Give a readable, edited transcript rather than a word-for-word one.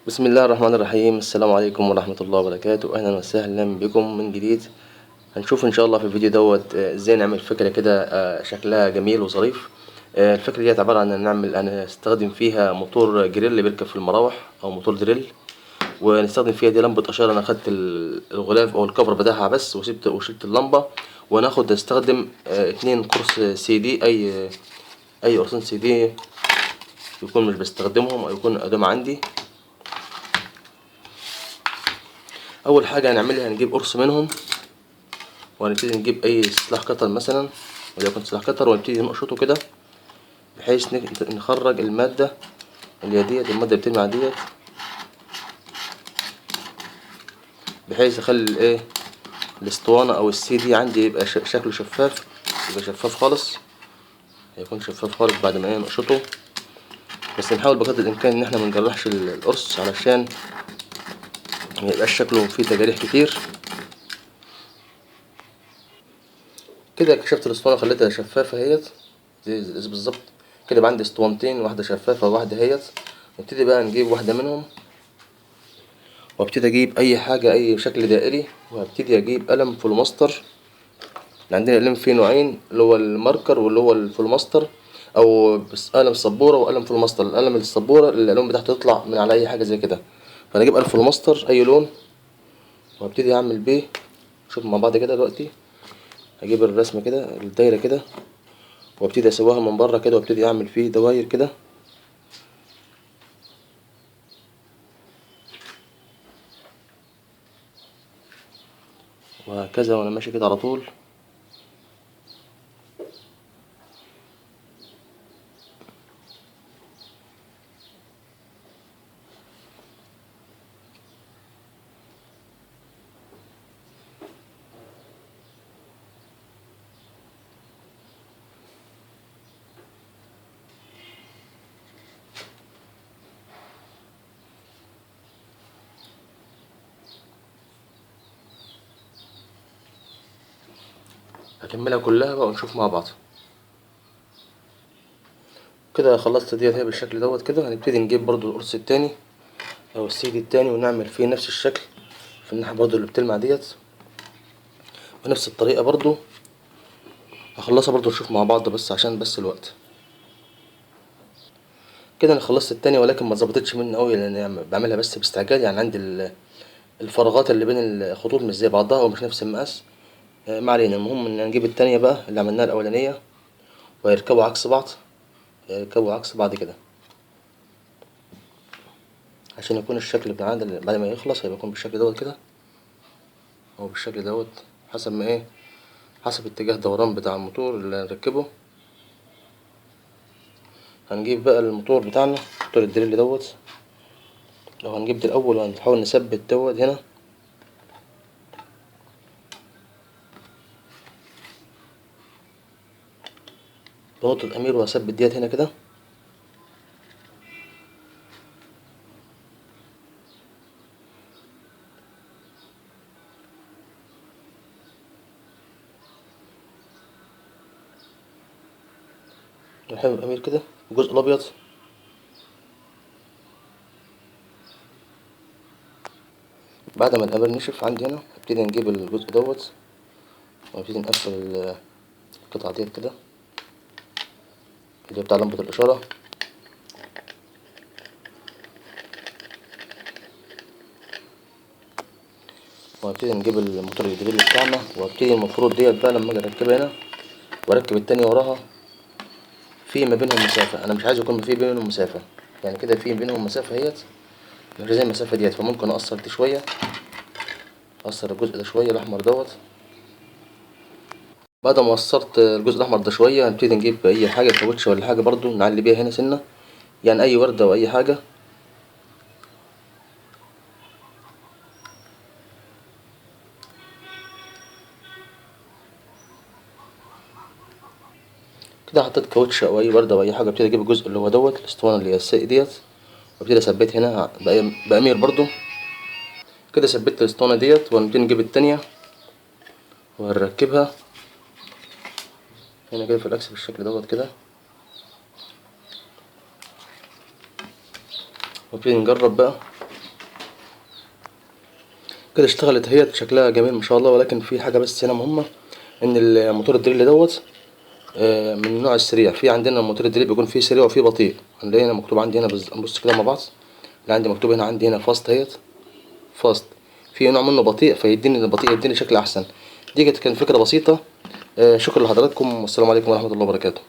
بسم الله الرحمن الرحيم. السلام عليكم ورحمة الله وبركاته. أهلا وسهلا بكم من جديد. هنشوف إن شاء الله في الفيديو دوت إزاي نعمل فكرة كده شكلها جميل وظريف. الفكرة دي عبارة عن أنا هستخدم فيها موتور جريل بيركب في المراوح أو موتور دريل، ونستخدم فيها دي لمبة إشارة. أنا أخدت الغلاف أو الكفر بتاعها بس وشلت اللمبة، وناخد نستخدم 2 قرص سي دي. أي قرصين سي دي يكون مش بستخدمهم أو يكون قدام عندي. اول حاجه هنعملها هنجيب قرص منهم، وهنبتدي نجيب اي سلاح قطر مثلا، وليكن سلاح قطر، ونبتدي نقشطه كده بحيث نخرج الماده اللي هي ديت، الماده اللي بتلمع ديت، بحيث اخلي الاسطوانه او السي دي عندي يبقى شكله شفاف، يبقى شفاف خالص، هيكون شفاف خالص بعد ما نقشطه. بس نحاول بقدر الامكان ان احنا منجرحش القرص علشان ميبقاش شكله فيه تجاريح كتير. كده كشفت الاسطوانه خليتها شفافه اهيت زي بالظبط كده. يبقى عندي اسطوانتين، واحده شفافه وواحده اهيت. نبتدي بقى نجيب واحده منهم، وابتدي اجيب اي حاجه اي شكل دائري، وابتدي اجيب قلم فلوماستر. عندنا قلم فيه نوعين، اللي هو الماركر واللي هو الفلوماستر، او بس قلم سبوره وقلم فلوماستر. القلم السبوره الالوان بتاعته تطلع من على اي حاجه زي كده، فانا اجيب قلم فلوماستر اي لون وابتدي اعمل بيه. شوف مع بعض كده دلوقتي. هجيب الرسمه كده الدايره كده، وابتدي اسويها من بره كده، وابتدي اعمل فيه دواير كده، وهكذا وانا ماشي كده على طول. هكملها كلها بقى ونشوف مع بعض. كده خلصت ديت هي بالشكل دوت كده. هنبتدي نجيب برضو القرص التاني او السيد التاني، ونعمل فيه نفس الشكل في الناحية برضو اللي بتلمع ديت، بنفس الطريقة برضو. هخلصها برضو نشوف مع بعض بس عشان بس الوقت. كده انا خلصت التانية، ولكن ما ظبطتش مني قوي لان يعني بعملها بس باستعجال. يعني عندي الفراغات اللي بين الخطوط مش زي بعضها ومش نفس المقاس. ما علينا. المهم ان نجيب التانية بقى اللي عملناها الاولانية، ويركبوا عكس بعض، يركبوا عكس بعض كده، عشان يكون الشكل بتاعنا بعد ما يخلص هيبقى يكون بالشكل دوت كده، او بالشكل دوت، حسب ما حسب اتجاه دوران بتاع الموتور اللي هنركبه. هنجيب بقى الموتور بتاعنا، موتور الدريل دوت. لو هنجيب ده الاول وهنحاول نثبت دوت هنا، بنقطة امير، وهثبت ديت هنا كده. نحاول الامير كده الجزء الابيض. بعد ما الامير نشف عندي هنا، نبتدي نجيب الجزء دوت، ونبتدي نقفل القطعة ديت كده اللي هي بتاع لمبة الاشارة. وهنبتدي نجيب الموتور الدريل بتاعنا، وهبتدي المفروض ديت بقى لما اجي اركبها هنا واركب التانية وراها، في ما بينهم مسافة. انا مش عايز يكون في بينهم مسافة، يعني كده في بينهم مسافة اهيت، مش زي المسافة ديت. فممكن اقصر دي شوية، اقصر الجزء ده شوية الاحمر دوت. بعد ما قصرت الجزء الاحمر ده شوية، هنبتدي نجيب اي حاجة كاوتش ولا حاجة برضو نعلي بيها هنا سنة، يعني اي وردة او اي حاجة. كده حطيت كاوتش او اي وردة او اي حاجة. ابتدي اجيب الجزء اللي هو دوت الاسطوانة اللي هي الساق ديت، وابتدي اثبت هنا بأمير برضو. كده ثبت الاسطوانة ديت، وهنبتدي نجيب التانية وهنركبها هنا كده في الاكس بالشكل دوت كده، ونبتدي نجرب بقى كده اشتغلت هي شكلها جميل ما شاء الله، ولكن في حاجة بس هنا مهمة، ان الموتور الدريل دوت من النوع السريع. في عندنا موتور الدريل بيكون فيه سريع وفيه بطيء. هنلاقي هنا مكتوب عندي هنا نبص كده مع بعض، اللي عندي مكتوب هنا عندي هنا فاست اهيت، فاست. في نوع منه بطيء، فيديني البطيء يديني شكل احسن. دي كانت فكرة بسيطة. شكرا لحضراتكم، والسلام عليكم ورحمة الله وبركاته.